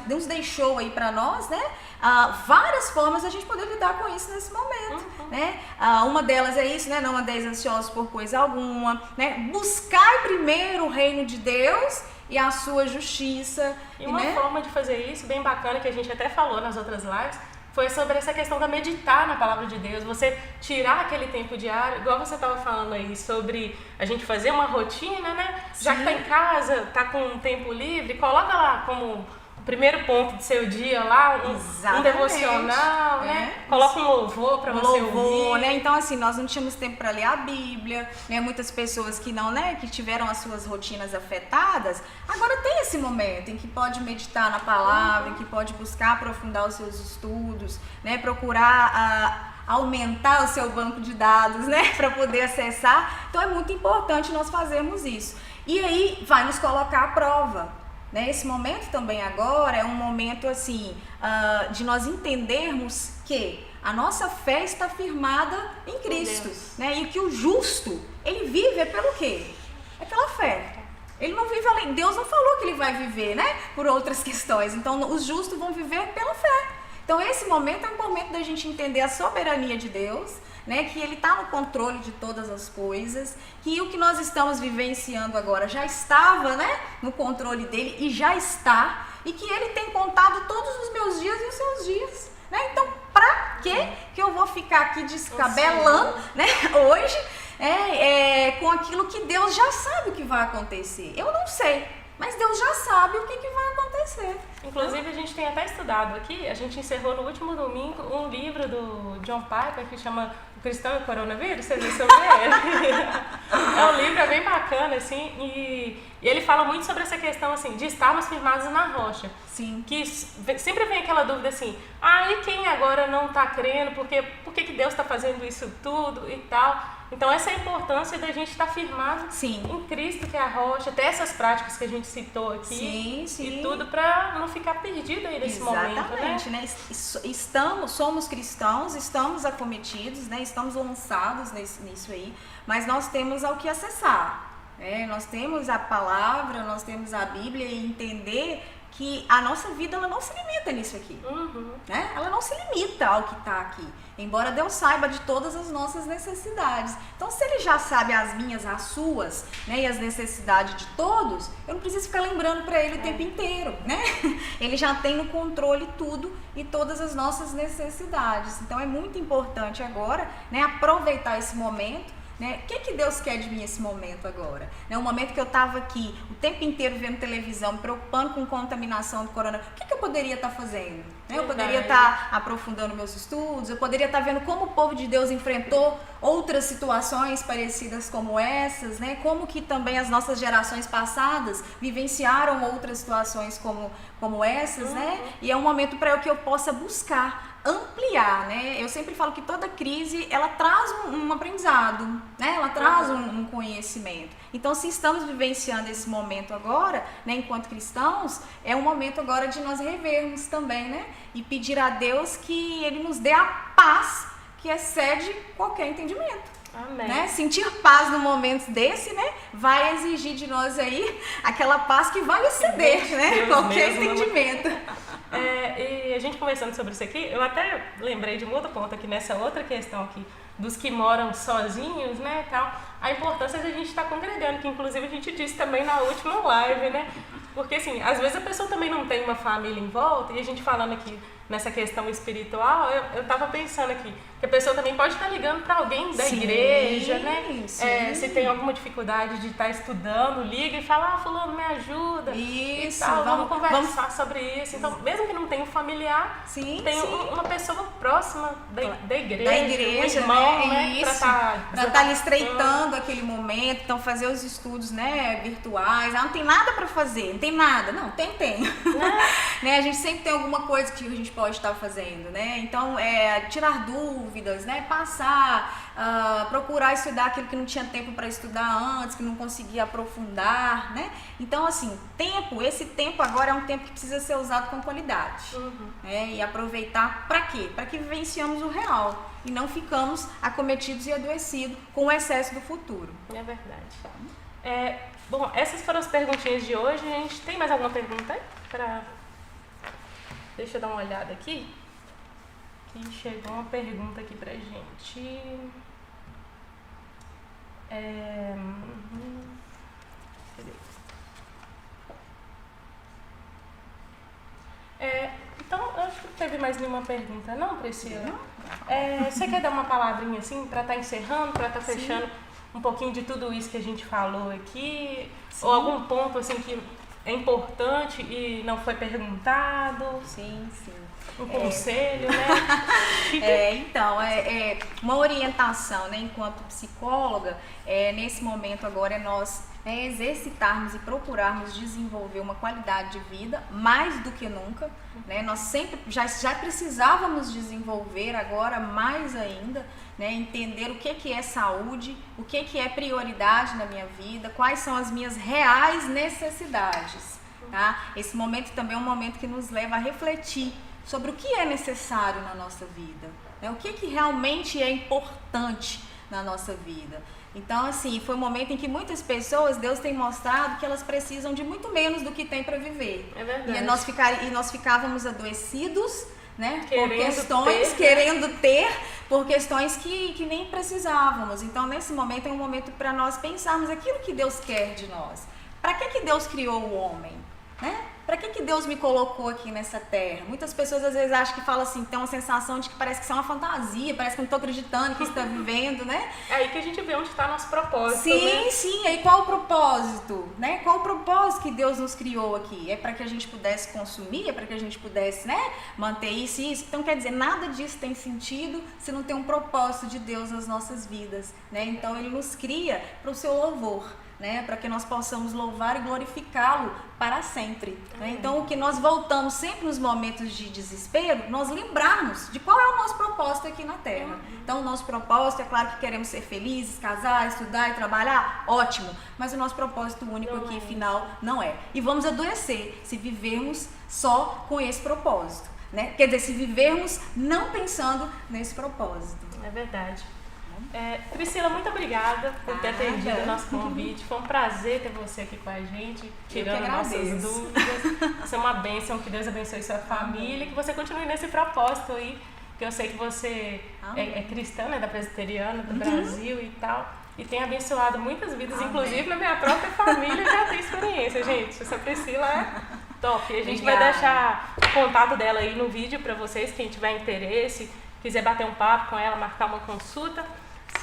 nos deixou aí para nós, né, várias formas da gente poder lidar com isso nesse momento. Né? Uma delas é isso, né? Não andeis ansiosos por coisa alguma, né? Buscai primeiro o reino de Deus e a sua justiça. E uma forma de fazer isso bem bacana, que a gente até falou nas outras lives, foi sobre essa questão da meditar na palavra de Deus, você tirar aquele tempo diário, igual você estava falando aí, sobre a gente fazer uma rotina, né? Já que tá em casa, tá com um tempo livre, coloca lá como primeiro ponto do seu dia lá, um devocional, né? Coloca um louvor para você ouvir. Né? Então, assim, nós não tínhamos tempo para ler a Bíblia, né? Muitas pessoas que não, né, que tiveram as suas rotinas afetadas, agora tem esse momento em que pode meditar na palavra, em que pode buscar aprofundar os seus estudos, né? Procurar aumentar o seu banco de dados, né, para poder acessar. Então é muito importante nós fazermos isso. E aí vai nos colocar à prova, né? Esse momento também agora é um momento assim de nós entendermos que a nossa fé está firmada em Cristo, né? E que o justo, ele vive pelo quê? É pela fé. Ele não vive além. Deus não falou que ele vai viver, né, por outras questões. Então os justos vão viver pela fé. Então esse momento é um momento da gente entender a soberania de Deus, né, que ele está no controle de todas as coisas, que o que nós estamos vivenciando agora já estava, né, no controle dele e já está, e que ele tem contado todos os meus dias e os seus dias, né? Então pra que eu vou ficar aqui descabelando, né, hoje com aquilo que Deus já sabe o que vai acontecer? Eu não sei, mas Deus já sabe o que vai acontecer. Inclusive, a gente tem até estudado aqui, a gente encerrou no último domingo um livro do John Piper que chama O Cristão e o Coronavírus. Você viu sobre ele? É um livro bem bacana, assim, e ele fala muito sobre essa questão, assim, de estarmos firmados na rocha. Sim. Que sempre vem aquela dúvida assim, e quem agora não está crendo, por que Deus está fazendo isso tudo e tal? Então essa é a importância da gente estar firmado em Cristo, que é a rocha, até essas práticas que a gente citou aqui, e tudo para não ficar perdido aí nesse momento, né? Somos cristãos, estamos acometidos, né? Estamos lançados nisso aí, mas nós temos ao que acessar, né? Nós temos a palavra, nós temos a Bíblia, e entender que a nossa vida ela não se limita nisso aqui, né? Ela não se limita ao que está aqui, embora Deus saiba de todas as nossas necessidades. Então, se Ele já sabe as minhas, as suas, né, e as necessidades de todos, eu não preciso ficar lembrando para Ele o tempo inteiro, né? Ele já tem no controle tudo e todas as nossas necessidades. Então, é muito importante agora, né, aproveitar esse momento. Né? O que Deus quer de mim nesse momento agora? Né? Um momento que eu estava aqui o tempo inteiro vendo televisão, me preocupando com contaminação do coronavírus, o que eu poderia estar fazendo? Né? Eu poderia estar aprofundando meus estudos, eu poderia estar vendo como o povo de Deus enfrentou outras situações parecidas como essas, né? Como que também as nossas gerações passadas vivenciaram outras situações como essas, né? E é um momento para que eu possa buscar ampliar, né? Eu sempre falo que toda crise, ela traz um aprendizado, né? Ela traz um conhecimento. Então, se estamos vivenciando esse momento agora, né, enquanto cristãos, é um momento agora de nós revermos também, né? E pedir a Deus que Ele nos dê a paz que excede qualquer entendimento. Amém. Né? Sentir paz no momento desse, né, vai exigir de nós aí aquela paz que vai exceder, né, qualquer entendimento. E a gente conversando sobre isso aqui, eu até lembrei de um outro ponto aqui nessa outra questão aqui, dos que moram sozinhos, né, tal, a importância de a gente estar congregando, que inclusive a gente disse também na última live, né, porque assim, às vezes a pessoa também não tem uma família em volta, e a gente falando aqui nessa questão espiritual, eu estava pensando aqui, que a pessoa também pode estar ligando para alguém da igreja, né? Se tem alguma dificuldade de estar estudando, liga e fala, fulano, me ajuda. Isso, e tal, vamos conversar sobre isso. Então, mesmo que não tenha um familiar, tem uma pessoa próxima da igreja, um irmão, né? Para estar estreitando aquele momento, então fazer os estudos, né, virtuais. Não tem nada para fazer, não tem nada. Não, tem. Né? A gente sempre tem alguma coisa que a gente pode estar fazendo, né? Então, tirar dúvidas, né? Passar, procurar estudar aquilo que não tinha tempo para estudar antes, que não conseguia aprofundar, né? Então, assim, esse tempo agora é um tempo que precisa ser usado com qualidade, né? E aproveitar para quê? Para que vivenciamos o real e não ficamos acometidos e adoecidos com o excesso do futuro. É verdade. Bom, essas foram as perguntinhas de hoje. A gente tem mais alguma pergunta aí? Deixa eu dar uma olhada aqui. Que chegou uma pergunta aqui pra gente. Então, eu acho que não teve mais nenhuma pergunta, não, Priscila? Você quer dar uma palavrinha assim pra estar encerrando, pra estar fechando um pouquinho de tudo isso que a gente falou aqui? Sim. Ou algum ponto assim que é importante e não foi perguntado? Sim. Um conselho, né? Então, uma orientação, né, enquanto psicóloga, nesse momento agora é nós exercitarmos e procurarmos desenvolver uma qualidade de vida mais do que nunca, né? Nós sempre já precisávamos desenvolver, agora mais ainda, né? Entender o que é saúde, o que é prioridade na minha vida, quais são as minhas reais necessidades, tá? Esse momento também é um momento que nos leva a refletir sobre o que é necessário na nossa vida, né? O que realmente é importante na nossa vida. Então, assim, foi um momento em que muitas pessoas, Deus tem mostrado que elas precisam de muito menos do que tem para viver. É verdade. E nós ficávamos adoecidos, né? Querendo ter, por questões que nem precisávamos. Então, nesse momento é um momento para nós pensarmos aquilo que Deus quer de nós. Para que Deus criou o homem? Né? Para que Deus me colocou aqui nessa terra? Muitas pessoas às vezes acham que falam assim, tem uma sensação de que parece que isso é uma fantasia, parece que não estou acreditando que está vivendo, né? É aí que a gente vê onde está nosso propósito. Sim, aí qual o propósito? Né? Qual o propósito que Deus nos criou aqui? É para que a gente pudesse consumir, é para que a gente pudesse, né, manter isso e isso. Então, quer dizer, nada disso tem sentido se não tem um propósito de Deus nas nossas vidas, né? Então, Ele nos cria para o seu louvor, né, para que nós possamos louvar e glorificá-lo para sempre, né? Então, o que nós voltamos sempre nos momentos de desespero, nós lembrarmos de qual é o nosso propósito aqui na Terra. Então, o nosso propósito, é claro que queremos ser felizes, casar, estudar e trabalhar, ótimo, mas o nosso propósito único aqui, final, não é. E vamos adoecer se vivermos só com esse propósito, né? Quer dizer, se vivermos não pensando nesse propósito. É verdade. Priscila, muito obrigada por ter atendido o nosso convite. Foi um prazer ter você aqui com a gente, tirando nossas dúvidas. Você é uma bênção, que Deus abençoe sua família e que você continue nesse propósito aí, que eu sei que você é cristã, né, da presbiteriana do Brasil e tal, e tem abençoado muitas vidas, inclusive na minha própria família já tem experiência, gente. Essa Priscila é top. E a gente vai deixar o contato dela aí no vídeo para vocês, quem tiver interesse, quiser bater um papo com ela, marcar uma consulta.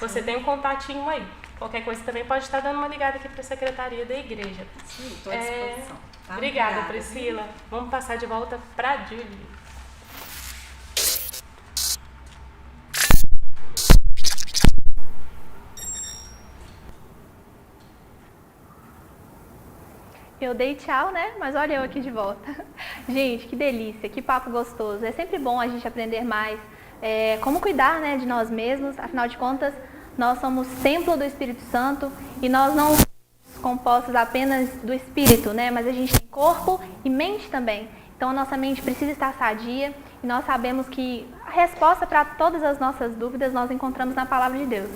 Você tem um contatinho aí. Qualquer coisa também pode estar dando uma ligada aqui para a Secretaria da Igreja. Sim, estou à disposição. Tá? Obrigada, Priscila. Vamos passar de volta para a Julie. Eu dei tchau, né? Mas olha eu aqui de volta. Gente, que delícia, que papo gostoso. É sempre bom a gente aprender mais como cuidar, né, de nós mesmos. Afinal de contas, nós somos templo do Espírito Santo e nós não somos compostos apenas do Espírito, né? Mas a gente tem corpo e mente também. Então a nossa mente precisa estar sadia e nós sabemos que a resposta para todas as nossas dúvidas nós encontramos na Palavra de Deus.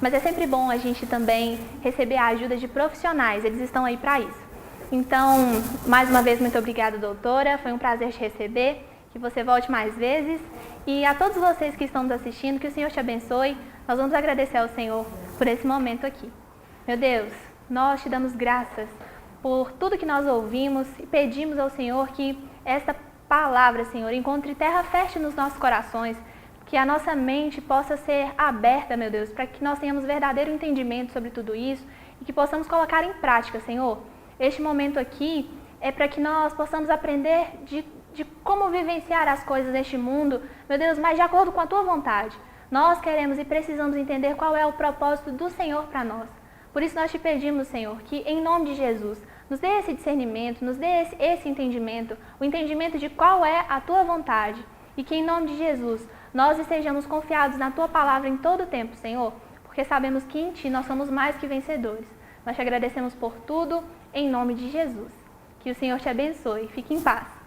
Mas é sempre bom a gente também receber a ajuda de profissionais, eles estão aí para isso. Então, mais uma vez, muito obrigada, doutora. Foi um prazer te receber. Que você volte mais vezes. E a todos vocês que estão nos assistindo, que o Senhor te abençoe. Nós vamos agradecer ao Senhor por esse momento aqui. Meu Deus, nós te damos graças por tudo que nós ouvimos e pedimos ao Senhor que esta palavra, Senhor, encontre terra fértil nos nossos corações, que a nossa mente possa ser aberta, meu Deus, para que nós tenhamos verdadeiro entendimento sobre tudo isso e que possamos colocar em prática, Senhor. Este momento aqui é para que nós possamos aprender de como vivenciar as coisas neste mundo, meu Deus, mas de acordo com a Tua vontade. Nós queremos e precisamos entender qual é o propósito do Senhor para nós. Por isso nós te pedimos, Senhor, que em nome de Jesus, nos dê esse discernimento, nos dê esse entendimento, o entendimento de qual é a Tua vontade. E que em nome de Jesus, nós estejamos confiados na Tua palavra em todo o tempo, Senhor, porque sabemos que em Ti nós somos mais que vencedores. Nós te agradecemos por tudo, em nome de Jesus. Que o Senhor te abençoe. Fique em paz.